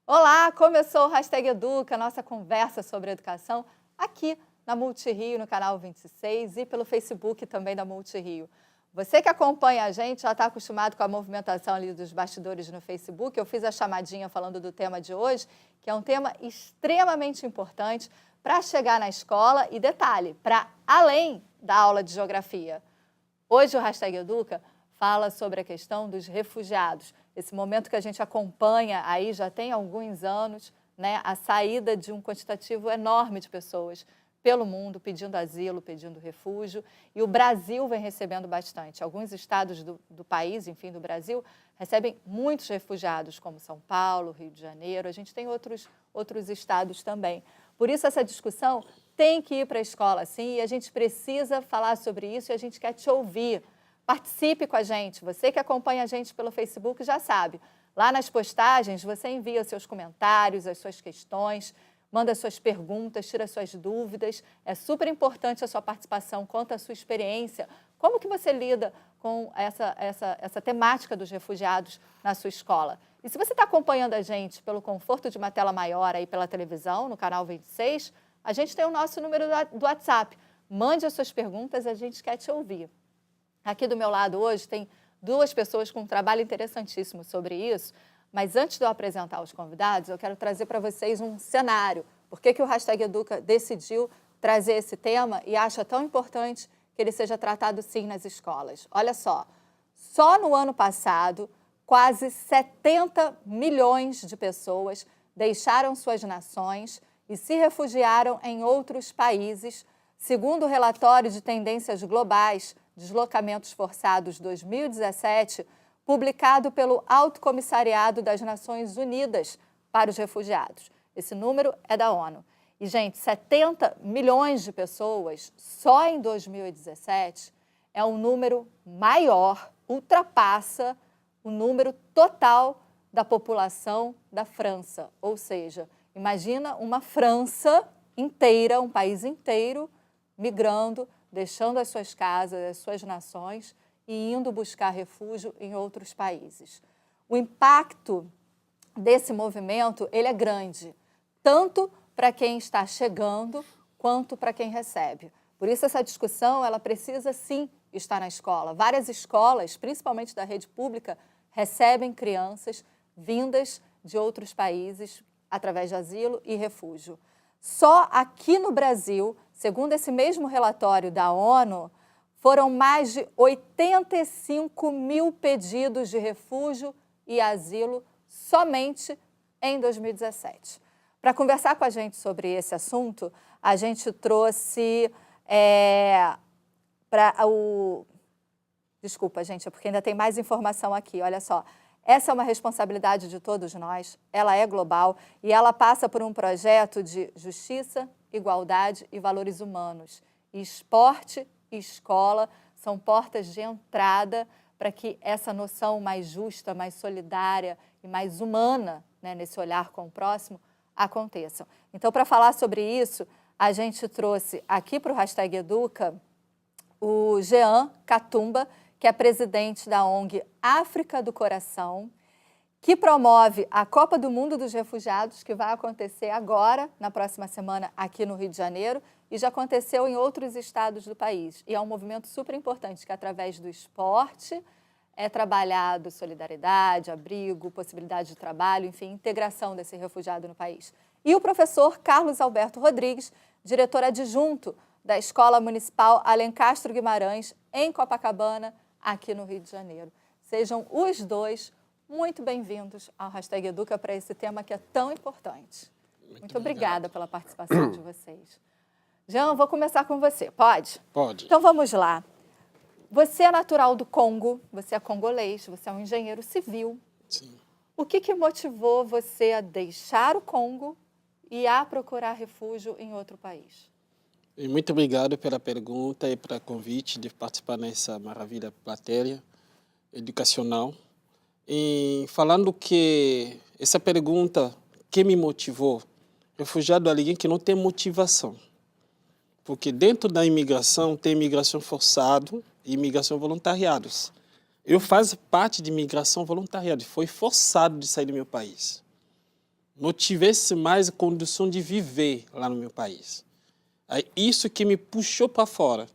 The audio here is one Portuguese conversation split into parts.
Olá, começou o Hashtag Educa, nossa conversa sobre educação, aqui na Multirio, no canal 26 e pelo Facebook também da Multirio. Você que acompanha a gente já está acostumado com a movimentação ali dos bastidores no Facebook. Eu fiz a chamadinha falando do tema de hoje, que é um tema extremamente importante para chegar na escola e, detalhe, para além da aula de geografia. Hoje o Hashtag Educa fala sobre a questão dos refugiados. Esse momento que a gente acompanha aí já tem alguns anos, né, a saída de um quantitativo enorme de pessoas pelo mundo pedindo asilo, pedindo refúgio, e o Brasil vem recebendo bastante. Alguns estados do país, enfim, do Brasil, recebem muitos refugiados, como São Paulo, Rio de Janeiro, a gente tem outros estados também. Por isso essa discussão tem que ir para a escola, sim, e a gente precisa falar sobre isso e a gente quer te ouvir. Participe com a gente. Você que acompanha a gente pelo Facebook já sabe. Lá nas postagens você envia seus comentários, as suas questões, manda suas perguntas, tira suas dúvidas. É super importante a sua participação, conta a sua experiência. Como que você lida com essa temática dos refugiados na sua escola? E se você está acompanhando a gente pelo conforto de uma tela maior aí pela televisão, no canal 26, a gente tem o nosso número do WhatsApp. Mande as suas perguntas, a gente quer te ouvir. Aqui do meu lado hoje tem duas pessoas com um trabalho interessantíssimo sobre isso, mas antes de eu apresentar os convidados, eu quero trazer para vocês um cenário. Por que o Hashtag Educa decidiu trazer esse tema e acha tão importante que ele seja tratado sim nas escolas? Olha só no ano passado, quase 70 milhões de pessoas deixaram suas nações e se refugiaram em outros países, segundo o relatório de tendências globais Deslocamentos Forçados 2017, publicado pelo Alto Comissariado das Nações Unidas para os Refugiados. Esse número é da ONU. E, gente, 70 milhões de pessoas só em 2017 é um número maior, ultrapassa o número total da população da França. Ou seja, imagina uma França inteira, um país inteiro, migrando, deixando as suas casas, as suas nações e indo buscar refúgio em outros países. O impacto desse movimento, ele é grande, tanto para quem está chegando, quanto para quem recebe. Por isso, essa discussão, ela precisa, sim, estar na escola. Várias escolas, principalmente da rede pública, recebem crianças vindas de outros países através de asilo e refúgio. Só aqui no Brasil, segundo esse mesmo relatório da ONU, foram mais de 85 mil pedidos de refúgio e asilo somente em 2017. Para conversar com a gente sobre esse assunto, a gente trouxe Desculpa, gente, é porque ainda tem mais informação aqui, olha só. Essa é uma responsabilidade de todos nós, ela é global e ela passa por um projeto de justiça, igualdade e valores humanos. E esporte e escola são portas de entrada para que essa noção mais justa, mais solidária e mais humana, né, nesse olhar com o próximo, aconteçam. Então, para falar sobre isso, a gente trouxe aqui para o Hashtag Educa o Jean Katumba, que é presidente da ONG África do Coração, que promove a Copa do Mundo dos Refugiados, que vai acontecer agora, na próxima semana, aqui no Rio de Janeiro, e já aconteceu em outros estados do país. E é um movimento super importante, que através do esporte é trabalhado solidariedade, abrigo, possibilidade de trabalho, enfim, integração desse refugiado no país. E o professor Carlos Alberto Rodrigues, diretor adjunto da Escola Municipal Alencastro Guimarães, em Copacabana, aqui no Rio de Janeiro. Sejam os dois muito bem-vindos ao Hashtag Educa para esse tema que é tão importante. Muito obrigada pela participação de vocês. Jean, vou começar com você, pode? Pode. Então vamos lá. Você é natural do Congo, você é congolês, você é um engenheiro civil. Sim. O que motivou você a deixar o Congo e a procurar refúgio em outro país? E muito obrigado pela pergunta e pelo convite de participar nessa maravilha plateia educacional. E falando que essa pergunta, que me motivou? Refugiado é alguém que não tem motivação. Porque dentro da imigração tem imigração forçada e imigração voluntariados. Eu faço parte de imigração voluntariada, foi forçado de sair do meu país. não tivesse mais condição de viver lá no meu país. É isso que me puxou para fora.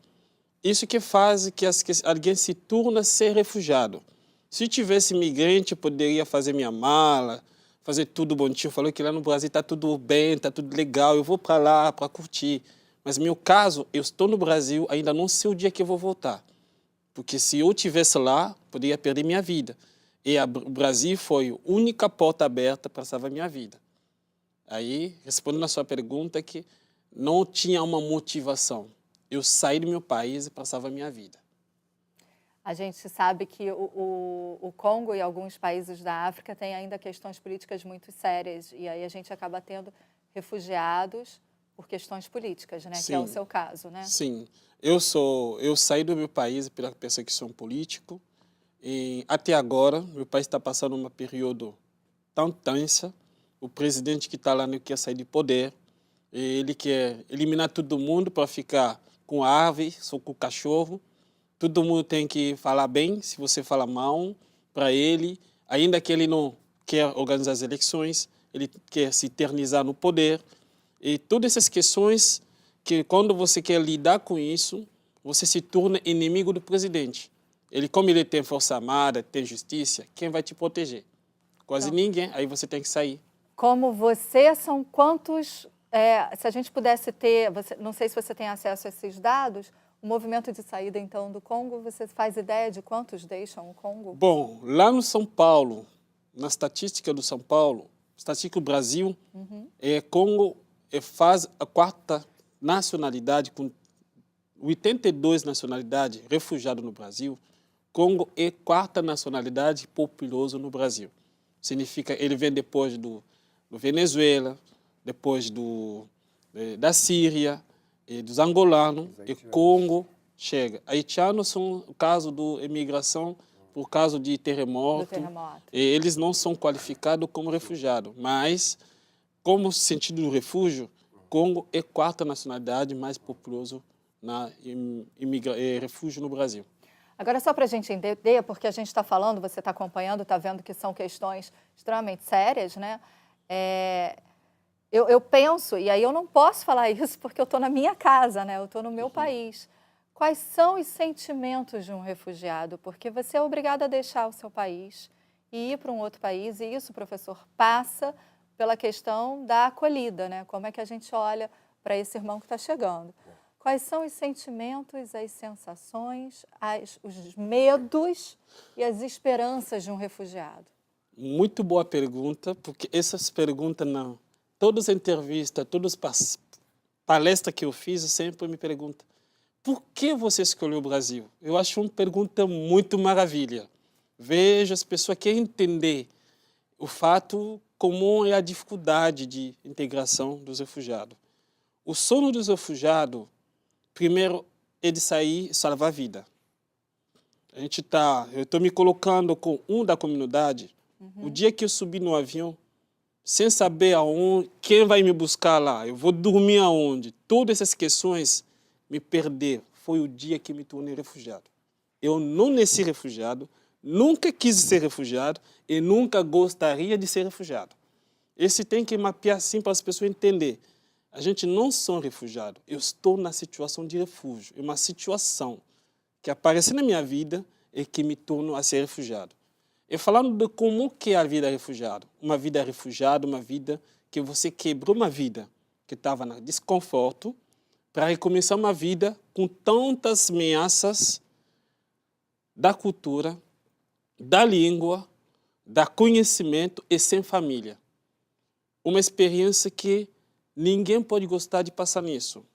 Isso que faz que alguém se torne ser refugiado. Se tivesse imigrante, eu poderia fazer minha mala, fazer tudo bonitinho. Falou que lá no Brasil está tudo bem, está tudo legal, eu vou para lá para curtir. Mas no meu caso, eu estou no Brasil, ainda não sei o dia que eu vou voltar. Porque se eu estivesse lá, poderia perder minha vida. E o Brasil foi a única porta aberta para salvar minha vida. Aí, respondendo a sua pergunta, que não tinha uma motivação. Eu saí do meu país para salvar minha vida. A gente sabe que o Congo e alguns países da África têm ainda questões políticas muito sérias. E aí a gente acaba tendo refugiados por questões políticas, né? Sim. Que é o seu caso, né? Sim. Eu saí do meu país pela perseguição política. E até agora, meu país está passando um período tão tenso. O presidente que está lá não quer sair de poder. Ele quer eliminar todo mundo para ficar com a ave, só com o cachorro. Todo mundo tem que falar bem, se você fala mal para ele. Ainda que ele não quer organizar as eleições, ele quer se eternizar no poder. E todas essas questões que, quando você quer lidar com isso, você se torna inimigo do presidente. Como ele tem força armada, tem justiça, quem vai te proteger? Quase ninguém, aí você tem que sair. Como você, são quantos... se a gente pudesse ter, não sei se você tem acesso a esses dados, o movimento de saída, então, do Congo, você faz ideia de quantos deixam o Congo? Bom, lá no São Paulo, na estatística do São Paulo, estatística do Brasil, Congo faz a quarta nacionalidade, com 82 nacionalidades refugiadas no Brasil. Congo é a quarta nacionalidade populosa no Brasil. Significa, ele vem depois do Venezuela, depois da Síria, dos angolanos, e Congo chega. Haitianos são o caso da imigração por causa de terremoto. E eles não são qualificados como refugiados, mas, como sentido do refúgio, Congo é a quarta nacionalidade mais populosa na refúgio no Brasil. Agora, só para a gente entender, porque a gente está falando, você está acompanhando, está vendo que são questões extremamente sérias, né? Eu penso, e aí eu não posso falar isso porque eu estou na minha casa, né? Eu estou no meu país. Quais são os sentimentos de um refugiado? Porque você é obrigado a deixar o seu país e ir para um outro país, e isso, professor, passa pela questão da acolhida, né? Como é que a gente olha para esse irmão que está chegando? Quais são os sentimentos, as sensações, os medos e as esperanças de um refugiado? Muito boa pergunta, porque essas perguntas, todas as entrevistas, todas as palestras que eu fiz, eu sempre me perguntam: por que você escolheu o Brasil? Eu acho uma pergunta muito maravilha. Vejo as pessoas querem entender o fato comum é a dificuldade de integração dos refugiados. O sonho dos refugiados, primeiro, é de sair e salvar a vida. Eu estou me colocando com da comunidade. O dia que eu subi no avião, sem saber quem vai me buscar lá, eu vou dormir aonde, todas essas questões me perderam. Foi o dia que me tornei refugiado. Eu não nasci refugiado, nunca quis ser refugiado e nunca gostaria de ser refugiado. Esse tem que mapear assim para as pessoas entenderem. A gente não sou refugiado, eu estou na situação de refúgio. É uma situação que apareceu na minha vida e que me tornou a ser refugiado. E falando de como que é a vida refugiado. Uma vida refugiada, uma vida que você quebrou uma vida que estava no desconforto para recomeçar uma vida com tantas ameaças da cultura, da língua, da conhecimento e sem família. Uma experiência que ninguém pode gostar de passar nisso.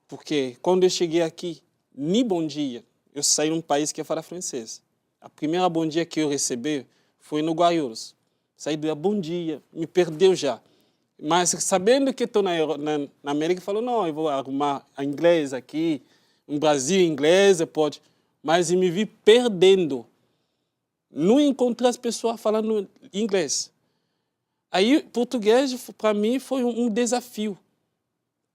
Porque quando eu cheguei aqui, nem bom dia, eu saí de um país que fala francês. A primeira bom dia que eu recebi foi no Guaiúros. Saí do bom dia, me perdeu já. Mas sabendo que estou na América, falou, não, eu vou arrumar a inglês aqui, no Brasil inglês, pode. Mas eu me vi perdendo. Não encontrei as pessoas falando inglês. Aí, português, para mim, foi um desafio.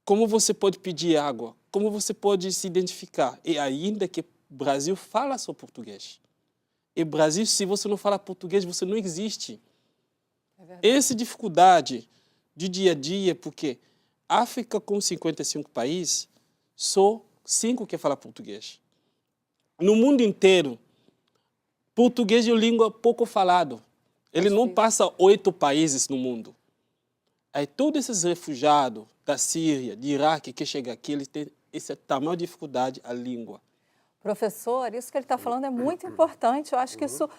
Como você pode pedir água? Como você pode se identificar? E ainda que o Brasil fala só português. E Brasil, se você não fala português, você não existe. É Essa dificuldade de dia a dia, porque África com 55 países, só 5 que falam português. No mundo inteiro, português é uma língua pouco falada. Ele não passa 8 países no mundo. Aí todos esses refugiados da Síria, de Iraque, que chegam aqui, eles têm essa tamanha dificuldade a língua. Professor, isso que ele está falando é muito importante. Eu acho que isso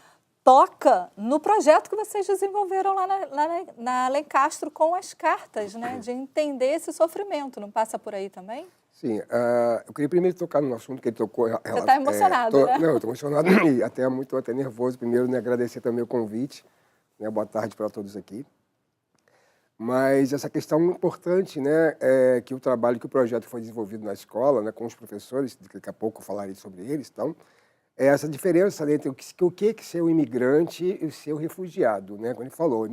toca no projeto que vocês desenvolveram lá na Alencastro com as cartas, né? De entender esse sofrimento. Não passa por aí também? Sim. Eu queria primeiro tocar no assunto que ele tocou. Você está emocionado, né? Não, eu estou emocionado e até muito nervoso. Primeiro, né, agradecer também o convite. Né, boa tarde para todos aqui. Mas essa questão importante, né, é que o trabalho, que o projeto foi desenvolvido na escola, né, com os professores, daqui a pouco eu falarei sobre eles, então, é essa diferença entre o que é ser um imigrante e ser um refugiado, né? Como ele falou,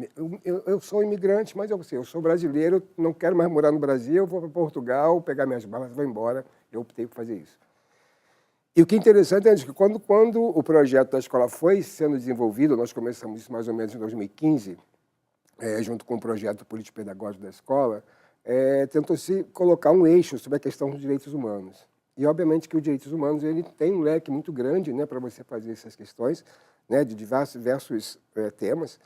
eu sou imigrante, mas eu sou brasileiro, não quero mais morar no Brasil, eu vou para Portugal, pegar minhas malas e vou embora. Eu optei por fazer isso. E o que é interessante é que quando o projeto da escola foi sendo desenvolvido, nós começamos isso mais ou menos em 2015, junto com o projeto político-pedagógico da escola, tentou-se colocar um eixo sobre a questão dos direitos humanos. E, obviamente, que os direitos humanos ele tem um leque muito grande, né, para você fazer essas questões, né, de diversos temas.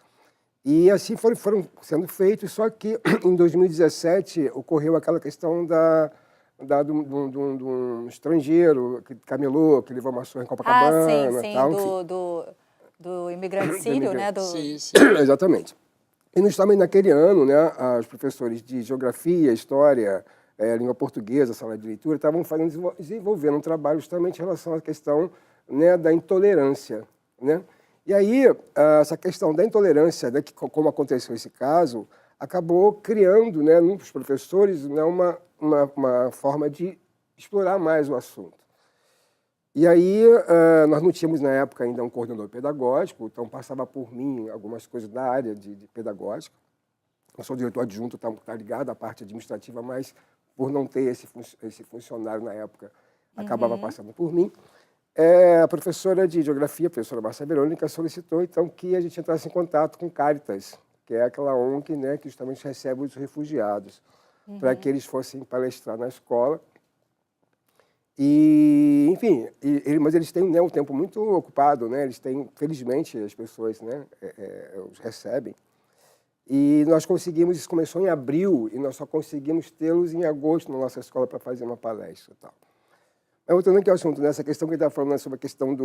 E assim foram sendo feitos, só que em 2017 ocorreu aquela questão de um estrangeiro que camelou, que levou uma surra em Copacabana. Sim, tal, do imigrante sírio, né? Sim. Exatamente. E nós também, naquele ano, né, os professores de geografia, história, língua portuguesa, sala de leitura, estavam desenvolvendo um trabalho justamente em relação à questão, né, da intolerância. Né? E aí, essa questão da intolerância, né, que, como aconteceu esse caso, acabou criando, né, nos professores, né, uma forma de explorar mais o assunto. E aí, nós não tínhamos, na época, ainda um coordenador pedagógico, então passava por mim algumas coisas da área de pedagógica. Eu sou diretor adjunto, está ligado à parte administrativa, mas por não ter esse funcionário na época, acabava passando por mim. A professora de geografia, a professora Márcia Verônica, solicitou, então, que a gente entrasse em contato com Caritas, que é aquela ONG, né, que justamente recebe os refugiados, para que eles fossem palestrar na escola. E, enfim, mas eles têm, né, um tempo muito ocupado, né? Eles têm, felizmente, as pessoas, né, os recebem. E nós conseguimos, isso começou em abril, e nós só conseguimos tê-los em agosto na nossa escola para fazer uma palestra e tal. Mas voltando aqui ao assunto, nessa questão que ele está falando, né, sobre a questão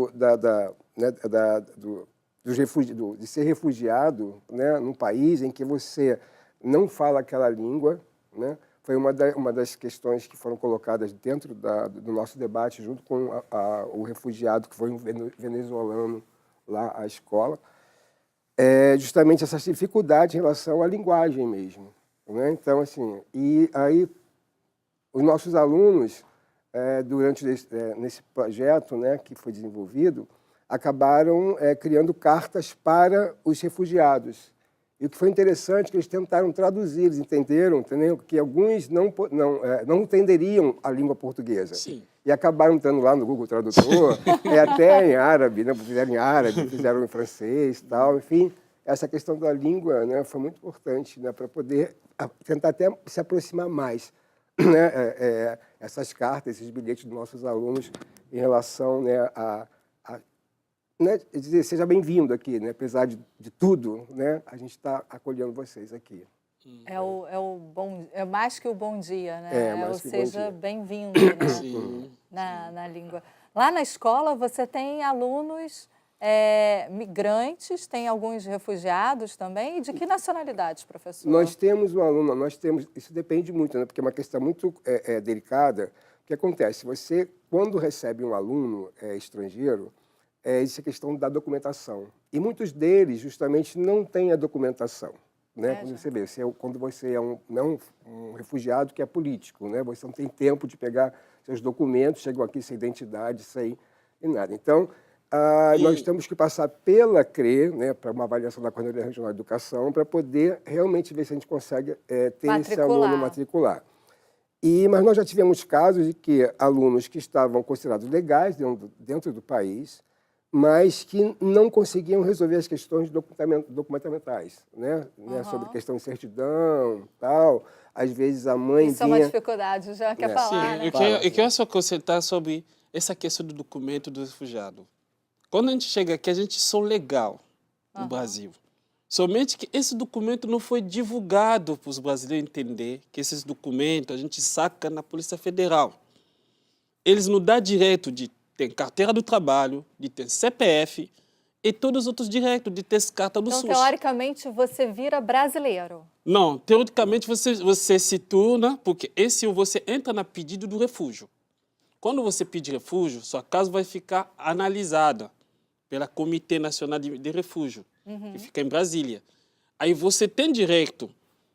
de ser refugiado, né, num país em que você não fala aquela língua, né? Foi uma das questões que foram colocadas dentro do nosso debate, junto com o refugiado, que foi um venezuelano lá à escola. Justamente essa dificuldade em relação à linguagem mesmo. Né? Então, assim, e aí os nossos alunos, nesse projeto, né, que foi desenvolvido, acabaram criando cartas para os refugiados. E o que foi interessante é que eles tentaram traduzir, eles entenderam que alguns não entenderiam a língua portuguesa. Sim. E acabaram entrando lá no Google Tradutor, até em árabe, né? Fizeram em árabe, fizeram em francês e tal. Enfim, essa questão da língua, né, foi muito importante, né, para poder tentar até se aproximar mais, né, essas cartas, esses bilhetes dos nossos alunos em relação, né, né, dizer, seja bem-vindo aqui, né? Apesar de tudo, né? A gente está acolhendo vocês aqui. É mais que o bom dia, né? Ou seja, bem-vindo, né? na língua. Lá na escola você tem alunos migrantes, tem alguns refugiados também. E de que nacionalidades, professor? Nós temos um aluno, isso depende muito, né? Porque é uma questão muito delicada. O que acontece? Você, quando recebe um aluno estrangeiro, existe a questão da documentação. E muitos deles, justamente, não têm a documentação. Né? Quando você não um refugiado que é político, né? Você não tem tempo de pegar seus documentos, chegam aqui sem identidade, sem nada. Então, nós temos que passar pela CRE, né, para uma avaliação da Coordenadoria Regional de Educação, para poder realmente ver se a gente consegue ter esse aluno matricular. Mas nós já tivemos casos de que alunos que estavam considerados legais dentro do país, mas que não conseguiam resolver as questões documentamentais, né? Sobre questão de certidão, tal. Às vezes a mãe Isso é uma dificuldade, já quer falar, né? Eu quero só consertar sobre essa questão do documento do refugiado. Quando a gente chega aqui, a gente só legal no Brasil. Somente que esse documento não foi divulgado para os brasileiros entender que esses documentos a gente saca na Polícia Federal. Eles nos dão direito de ter carteira do trabalho, de ter CPF e todos os outros direitos, de ter carta do SUS. Então, teoricamente, você vira brasileiro. Não, teoricamente você se torna, porque você entra na pedido do refúgio. Quando você pedir refúgio, sua casa vai ficar analisada pela Comitê Nacional de Refúgio, que fica em Brasília. Aí você tem direito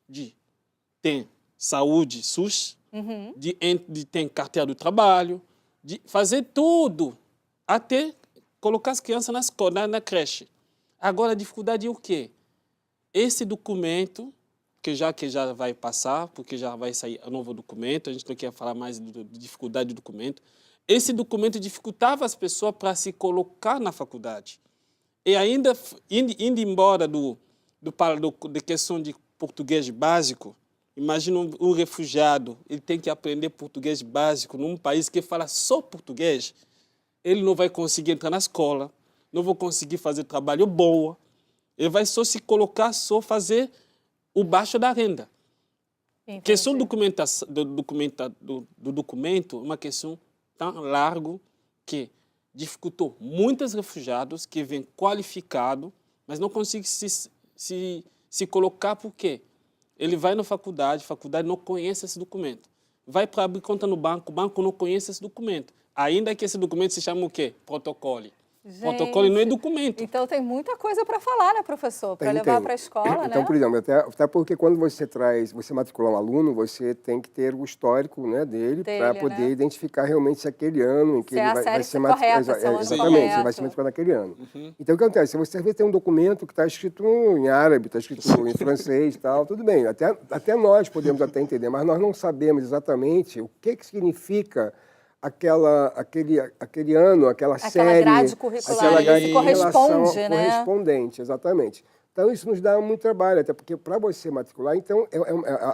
de ter saúde, SUS, de ter carteira do trabalho, de fazer tudo, até colocar as crianças na creche. Agora, a dificuldade é o quê? Esse documento, que já vai passar, porque já vai sair um novo documento, a gente não quer falar mais de dificuldade do documento, esse documento dificultava as pessoas para se colocar na faculdade. E ainda, indo embora da questão de português básico, imagina um refugiado, ele tem que aprender português básico num país que fala só português, ele não vai conseguir entrar na escola, não vai conseguir fazer trabalho bom, ele vai só se colocar, só fazer o baixo da renda. Entendi. A questão do documento é uma questão tão larga que dificultou muitos refugiados que vêm qualificados, mas não conseguem se colocar por quê? Ele vai na faculdade, a faculdade não conhece esse documento. Vai para abrir conta no banco, o banco não conhece esse documento. Ainda que esse documento se chama o quê? Protocolo. Gente, protocolo não é documento. Então tem muita coisa para falar, né, professor? Para levar para a escola, então, né? por exemplo, até porque quando você matricular um aluno, você tem que ter o histórico, né, dele para poder identificar realmente se aquele ano em que ele vai ser matriculado. Exatamente, ele vai ser matriculado naquele ano. Então, o que acontece? Se você tem um documento que está escrito em árabe, está escrito em francês e tal, tudo bem. Até nós podemos até entender, mas nós não sabemos exatamente o que significa aquele ano, aquela série, grade curricular, que corresponde, né? Correspondente, exatamente. Então, isso nos dá muito trabalho, até porque para você matricular, então,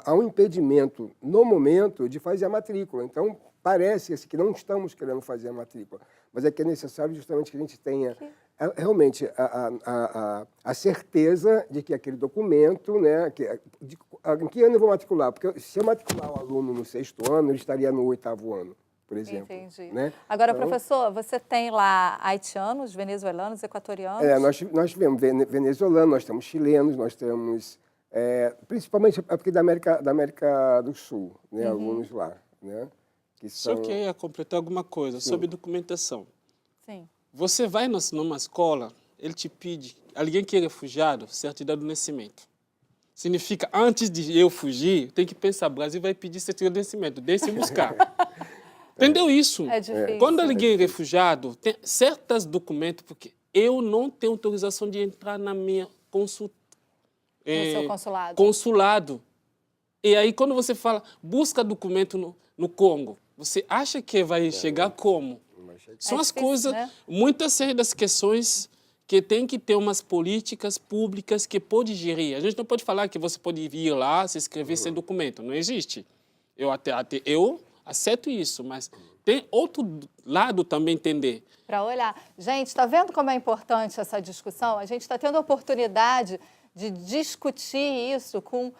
há um impedimento, no momento, de fazer a matrícula. Então, parece que não estamos querendo fazer a matrícula, mas é que é necessário justamente que a gente tenha realmente a certeza de que aquele documento, né, em que ano eu vou matricular? Porque se eu matricular o aluno no 6º ano, ele estaria no 8º ano, por exemplo. Entendi. Né? Agora, então, professor, você tem lá haitianos, venezuelanos, equatorianos? Nós tivemos venezuelanos, nós temos chilenos, nós temos, principalmente aqui da América do Sul, né, alunos lá. Né, que são... Só que ia completar alguma coisa sobre documentação. Sim. Você vai numa escola, ele te pede, alguém que é refugiado, certidão do nascimento. Significa, antes de eu fugir, tem que pensar, o Brasil vai pedir certidão do nascimento, deixa eu buscar. Entendeu isso? É difícil. Quando alguém é refugiado, tem certos documentos, porque eu não tenho autorização de entrar na minha no seu consulado. Consulado. E aí, quando você fala, busca documento no Congo, você acha que vai chegar como? São as coisas, né? Muitas das questões que tem que ter umas políticas públicas que pode gerir. A gente não pode falar que você pode ir lá, se inscrever sem documento. Não existe. Eu aceito isso, mas tem outro lado também entender. Para olhar. Gente, está vendo como é importante essa discussão? A gente está tendo a oportunidade de discutir isso com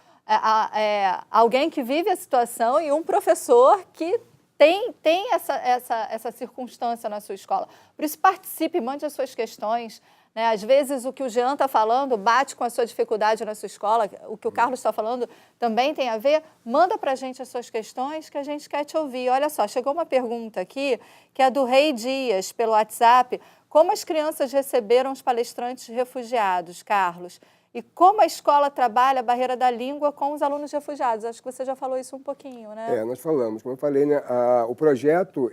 alguém que vive a situação e um professor que tem essa circunstância na sua escola. Por isso, participe, mande as suas questões. Né? Às vezes, o que o Jean está falando bate com a sua dificuldade na sua escola, o que o Carlos está falando também tem a ver. Manda para a gente as suas questões que a gente quer te ouvir. Olha só, chegou uma pergunta aqui, que é do Rei Dias, pelo WhatsApp. Como as crianças receberam os palestrantes refugiados, Carlos? E como a escola trabalha a barreira da língua com os alunos refugiados? Acho que você já falou isso um pouquinho, né? Nós falamos. Como eu falei, né, o projeto,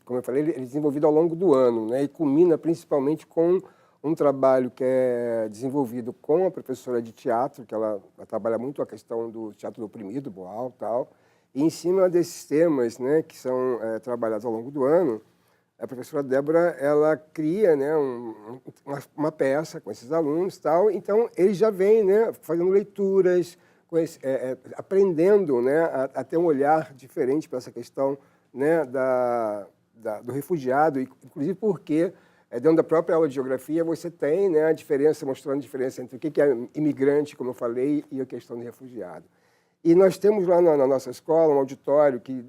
como eu falei, ele é desenvolvido ao longo do ano, né, e culmina principalmente com um trabalho que é desenvolvido com a professora de teatro, que ela trabalha muito a questão do teatro do oprimido, Boal, tal, e em cima desses temas, né, que são trabalhados ao longo do ano, a professora Débora, ela cria, né, uma peça com esses alunos e tal, então eles já vêm, né, fazendo leituras, aprendendo, né, a ter um olhar diferente para essa questão, né, do refugiado, inclusive porque dentro da própria aula de geografia você tem, né, a diferença, mostrando a diferença entre o que é imigrante, como eu falei, e a questão do refugiado. E nós temos lá na nossa escola um auditório que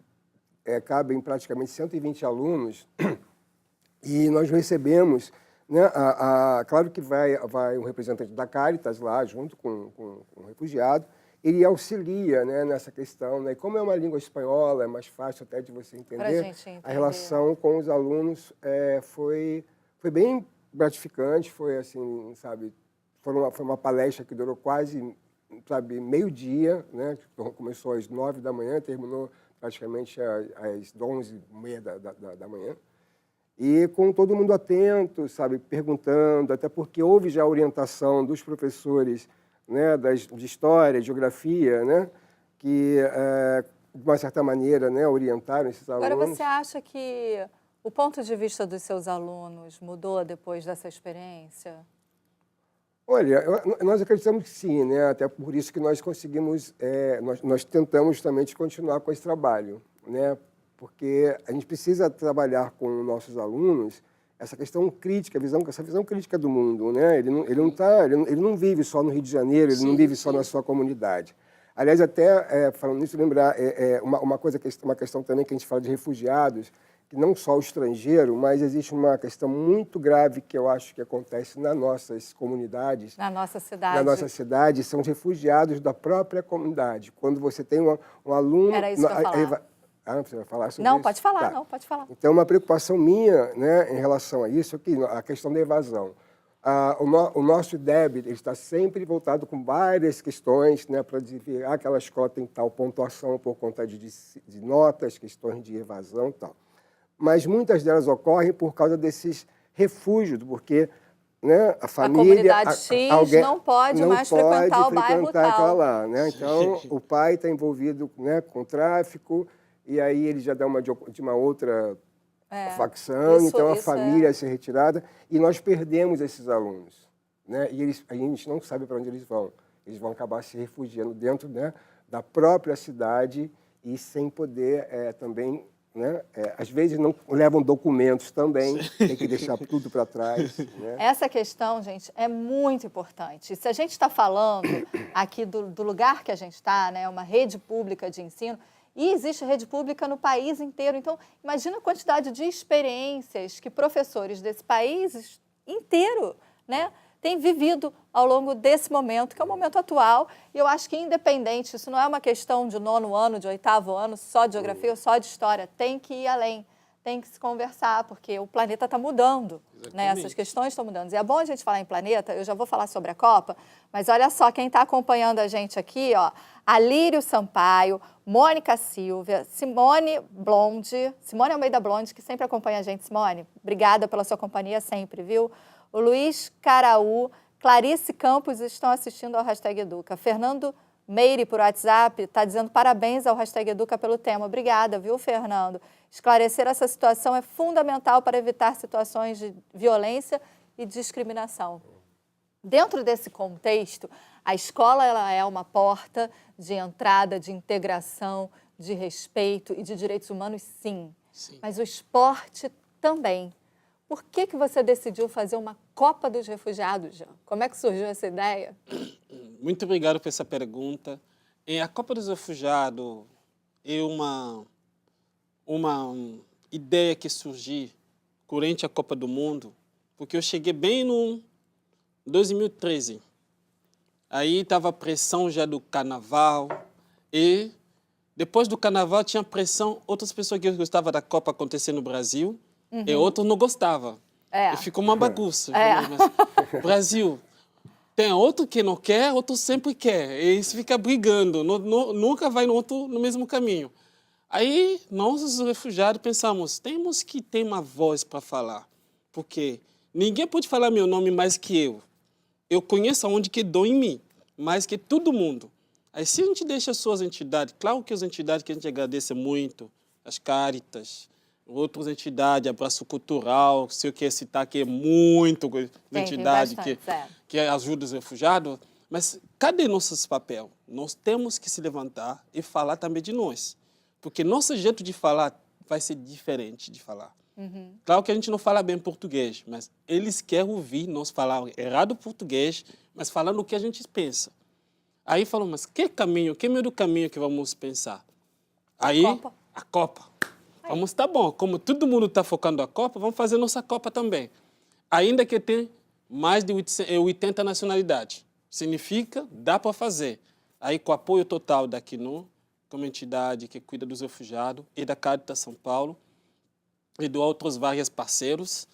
cabem praticamente 120 alunos e nós recebemos, né, claro que vai um representante da Caritas lá junto com o refugiado, ele auxilia, né, nessa questão, né? E como é uma língua espanhola, é mais fácil até de você entender. A relação com os alunos foi bem gratificante, foi assim, sabe, foi uma palestra que durou quase, sabe, meio-dia, né? Começou às 9 da manhã, terminou praticamente às 11h30 da manhã. E com todo mundo atento, sabe, perguntando, até porque houve já a orientação dos professores, né, de história, de geografia, né, que, de uma certa maneira, né, orientaram esses alunos. Agora, você acha que o ponto de vista dos seus alunos mudou depois dessa experiência? Olha, nós acreditamos que sim, né, até por isso que nós conseguimos, nós tentamos justamente continuar com esse trabalho, né, porque a gente precisa trabalhar com nossos alunos essa questão crítica, essa visão crítica do mundo, né? Ele não vive só no Rio de Janeiro, ele não vive só na sua comunidade. Aliás, até falando nisso, lembrar uma questão também que a gente fala de refugiados, que não só o estrangeiro, mas existe uma questão muito grave que eu acho que acontece nas nossas comunidades. Na nossa cidade. Na nossa cidade, são os refugiados da própria comunidade. Quando você tem um aluno... Era isso que eu ia falar. Você vai falar sobre não, isso? pode falar, tá. não, pode falar. Então, uma preocupação minha, né, em relação a isso, aqui, a questão da evasão. O nosso IDEB ele está sempre voltado com várias questões, né, para dizer aquela escola tem tal pontuação por conta de notas, questões de evasão e tal. Mas muitas delas ocorrem por causa desses refúgios, porque, né, a família... A comunidade X não pode mais frequentar o bairro tal. Lá, né? Então, o pai está envolvido, né, com tráfico, e aí ele já dá de uma outra facção, então a família ser retirada, e nós perdemos esses alunos, né? E a gente não sabe para onde eles vão. Eles vão acabar se refugiando dentro, né, da própria cidade e sem poder também, né? Às vezes não levam documentos também, tem que deixar tudo para trás. Né? Essa questão, gente, é muito importante. Se a gente está falando aqui do lugar que a gente está, né, uma rede pública de ensino, e existe rede pública no país inteiro. Então, imagina a quantidade de experiências que professores desse país inteiro, né, têm vivido ao longo desse momento, que é o momento atual. E eu acho que, independente, isso não é uma questão de 9º ano, de 8º ano, só de geografia ou só de história. Tem que ir além, tem que se conversar, porque o planeta está mudando, né? Essas questões estão mudando. E é bom a gente falar em planeta, eu já vou falar sobre a Copa, mas olha só, quem está acompanhando a gente aqui, ó, Alírio Sampaio, Mônica Silva, Simone Almeida Blonde, que sempre acompanha a gente. Simone, obrigada pela sua companhia sempre, viu? O Luiz Caraú, Clarice Campos estão assistindo ao Hashtag Educa. Fernando Meire, por WhatsApp, está dizendo parabéns ao Hashtag Educa pelo tema. Obrigada, viu, Fernando? Esclarecer essa situação é fundamental para evitar situações de violência e discriminação. Dentro desse contexto, a escola ela é uma porta de entrada, de integração, de respeito e de direitos humanos, sim. Mas o esporte também. Por que você decidiu fazer uma Copa dos Refugiados, Jean? Como é que surgiu essa ideia? Muito obrigado por essa pergunta. A Copa dos Refugiados é uma ideia que surgiu durante a Copa do Mundo, porque eu cheguei bem no 2013. Aí estava a pressão já do carnaval e depois do carnaval tinha pressão, outras pessoas que gostavam da Copa acontecer no Brasil e outros não gostavam. E ficou uma bagunça. Mas, Brasil, tem outro que não quer, outro sempre quer. E eles ficam brigando, nunca vai no mesmo caminho. Aí nós, os refugiados, pensamos, temos que ter uma voz para falar, porque ninguém pode falar meu nome mais que eu. Eu conheço aonde que dou em mim, mais que todo mundo. Aí se a gente deixa as suas entidades, claro que as entidades que a gente agradece muito, as Caritas, outras entidades, Abraço Cultural, se eu quero citar que é muito entidade que ajuda os refugiados, mas cadê nosso papel? Nós temos que se levantar e falar também de nós, porque nosso jeito de falar vai ser diferente de falar. Claro que a gente não fala bem português, mas eles querem ouvir nós falar errado português, mas falando o que a gente pensa. Aí falam, mas que caminho, que meio do caminho que vamos pensar? Aí, a Copa. Vamos, tá bom, como todo mundo está focando a Copa, vamos fazer nossa Copa também. Ainda que tem mais de 80 nacionalidades. Significa, dá para fazer. Aí, com o apoio total da Acnur, como entidade que cuida dos refugiados, e da Caritas São Paulo, e de outros vários parceiros,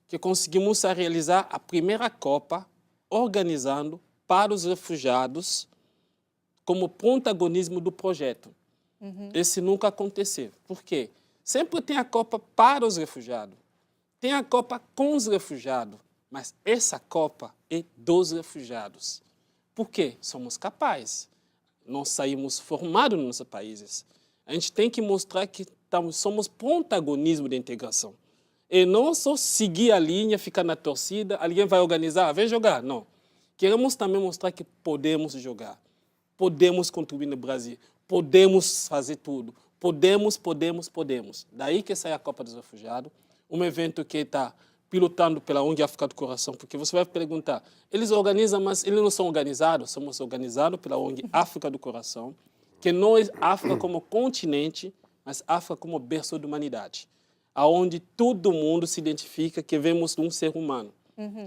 que conseguimos realizar a primeira Copa organizando para os refugiados como protagonismo do projeto. Esse nunca aconteceu. Por quê? Sempre tem a Copa para os refugiados. Tem a Copa com os refugiados. Mas essa Copa é dos refugiados. Por quê? Somos capazes. Nós saímos formados nos nossos países. A gente tem que mostrar que somos protagonismo da integração. E não só seguir a linha, ficar na torcida, alguém vai organizar, vem jogar. Não. Queremos também mostrar que podemos jogar. Podemos contribuir no Brasil. Podemos fazer tudo. Podemos. Daí que sai a Copa dos Refugiados, um evento que está pilotando pela ONG África do Coração, porque você vai perguntar, eles organizam, mas eles não são organizados? Somos organizados pela ONG África do Coração, que não é África como continente, mas África como berço da humanidade, aonde todo mundo se identifica que vemos um ser humano.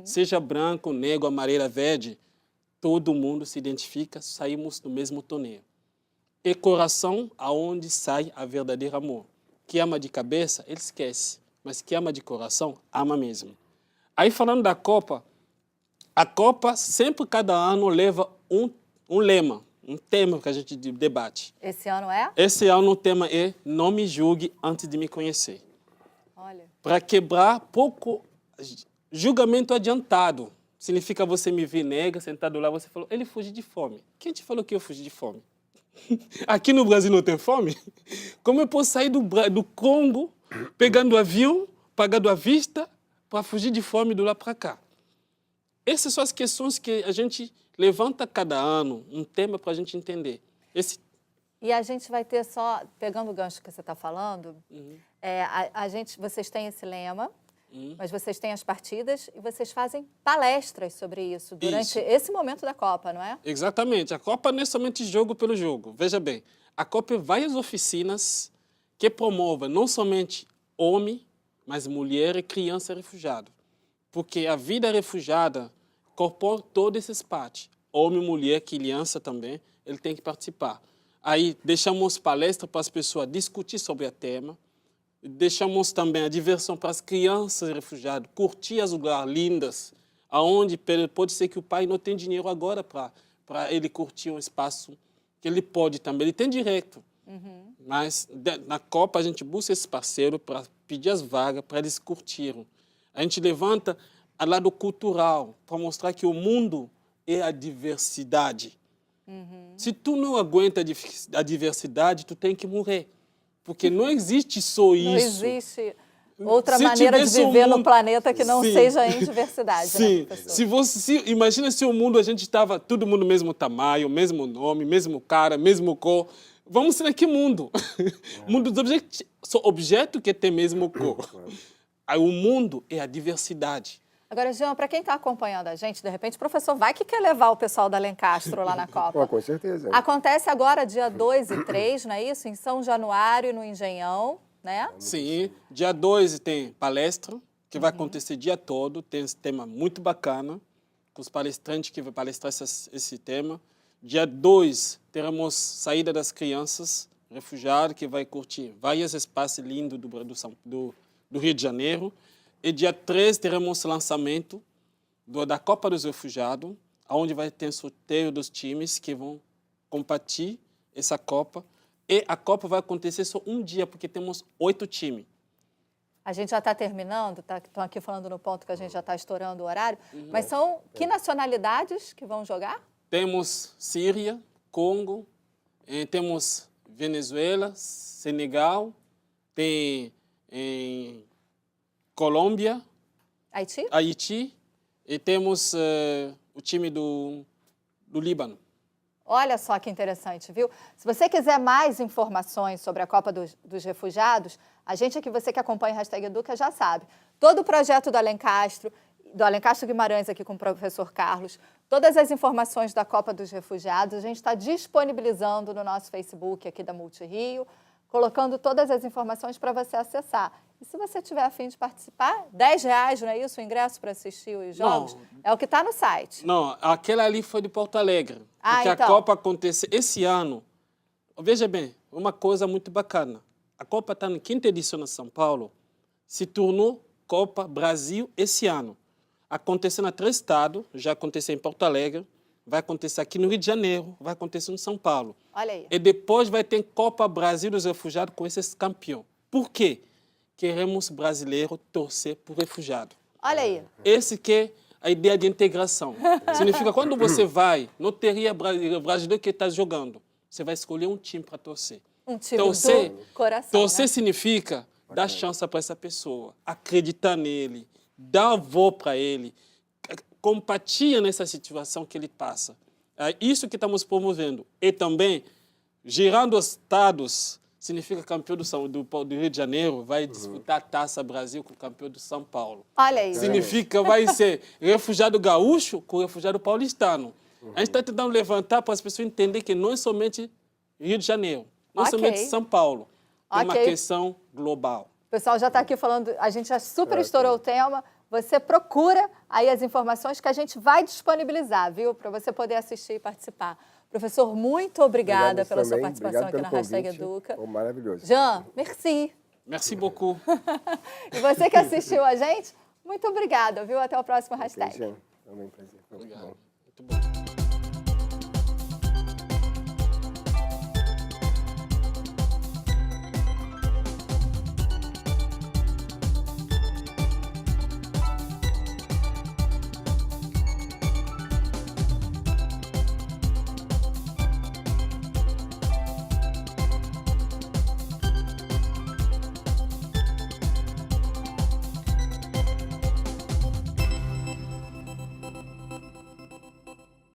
Seja branco, negro, amarelo, verde, todo mundo se identifica, saímos do mesmo torneio. E coração, aonde sai a verdadeiro amor. Que ama de cabeça, ele esquece. Mas que ama de coração, ama mesmo. Aí, falando da Copa, a Copa sempre, cada ano, leva um lema, um tema que a gente debate. Esse ano é? Esse ano o tema é Não me julgue antes de me conhecer. Olha. Para quebrar pouco julgamento adiantado. Significa você me ver negra, sentado lá, você falou, ele fugiu de fome. Quem te falou que eu fugi de fome? Aqui no Brasil não tem fome? Como eu posso sair do Congo, pegando o avião, pagando à vista, para fugir de fome do lá para cá? Essas são as questões que a gente levanta cada ano, um tema para a gente entender. E a gente vai ter só, pegando o gancho que você está falando, vocês têm esse lema, mas vocês têm as partidas e vocês fazem palestras sobre isso durante esse momento da Copa, não é? Exatamente. A Copa não é somente jogo pelo jogo. Veja bem, a Copa é várias oficinas que promovem não somente homem, mas mulher e criança refugiada. Porque a vida refugiada incorpora todos esses partes. Homem, mulher, criança também, ele tem que participar. Aí deixamos palestra para as pessoas discutir sobre o tema. Deixamos também a diversão para as crianças refugiadas, curtir as lugares lindas, aonde pode ser que o pai não tem dinheiro agora para ele curtir um espaço que ele pode também, ele tem direito. Mas na Copa a gente busca esse parceiro para pedir as vagas para eles curtirem. A gente levanta a lado cultural para mostrar que o mundo é a diversidade. Se tu não aguenta a diversidade, tu tem que morrer. Porque não existe só isso. Não existe outra maneira de viver no planeta que não seja em diversidade. Sim. Né, Imagina se o mundo a gente estava todo mundo mesmo tamanho, mesmo nome, mesmo cara, mesmo cor. Vamos ser que mundo? Mundo dos objetos que tem mesmo cor. Aí o mundo é a diversidade. Agora, Jean, para quem está acompanhando a gente, de repente o professor vai que quer levar o pessoal da Alencastro lá na Copa. Com certeza. Acontece agora dia 2 e 3, não é isso? Em São Januário, no Engenhão, né? Sim, dia 2 tem palestra, que vai acontecer dia todo, tem esse tema muito bacana, com os palestrantes que vão palestrar esse tema. Dia 2 teremos saída das crianças refugiadas, que vai curtir vários espaços lindos do Rio de Janeiro. E dia 3 teremos lançamento da Copa dos Refugiados, onde vai ter sorteio dos times que vão competir essa Copa. E a Copa vai acontecer só um dia, porque temos 8 times. A gente já está terminando, estão aqui falando no ponto que a gente já está estourando o horário, mas são que nacionalidades que vão jogar? Temos Síria, Congo, temos Venezuela, Senegal, tem em Colômbia, Haiti, e temos o time do Líbano. Olha só que interessante, viu? Se você quiser mais informações sobre a Copa dos Refugiados, a gente aqui, você que acompanha a Hashtag Educa, já sabe. Todo o projeto do Alencastro Guimarães aqui com o professor Carlos, todas as informações da Copa dos Refugiados, a gente está disponibilizando no nosso Facebook aqui da Multirio, colocando todas as informações para você acessar. E se você tiver a fim de participar, R$10, não é isso, o ingresso para assistir os jogos? Não, é o que está no site. Não, aquela ali foi de Porto Alegre. Porque então. a Copa aconteceu esse ano. Veja bem, uma coisa muito bacana. A Copa está na 5ª edição em São Paulo, se tornou Copa Brasil esse ano. Aconteceu em 3 estados, já aconteceu em Porto Alegre, vai acontecer aqui no Rio de Janeiro, vai acontecer em São Paulo. Olha aí. E depois vai ter Copa Brasil dos Refugiados com esses campeões. Por quê? Queremos brasileiro torcer por refugiado. Olha aí. Esse que é a ideia de integração. Significa quando você vai, não teria brasileiro que está jogando. Você vai escolher um time para torcer. Um time do coração, torcer, né? significa dar chance para essa pessoa, acreditar nele, dar avô para ele, compatia nessa situação que ele passa. É isso que estamos promovendo. E também, girando os estados, significa campeão do Rio de Janeiro, vai disputar a Taça Brasil com o campeão do São Paulo. Olha aí. Significa, vai ser refugiado gaúcho com refugiado paulistano. A gente está tentando levantar para as pessoas entenderem que não é somente Rio de Janeiro, não é somente São Paulo. É uma questão global. O pessoal já está aqui falando, a gente já super estourou o tema. Você procura aí as informações que a gente vai disponibilizar, viu? Para você poder assistir e participar. Professor, muito obrigada pela sua participação aqui na Hashtag Educa. Foi maravilhoso. Jean, merci. Merci beaucoup. E você que assistiu a gente, muito obrigada, viu? Até o próximo Hashtag. Jean, também prazer. Obrigado. Muito bom.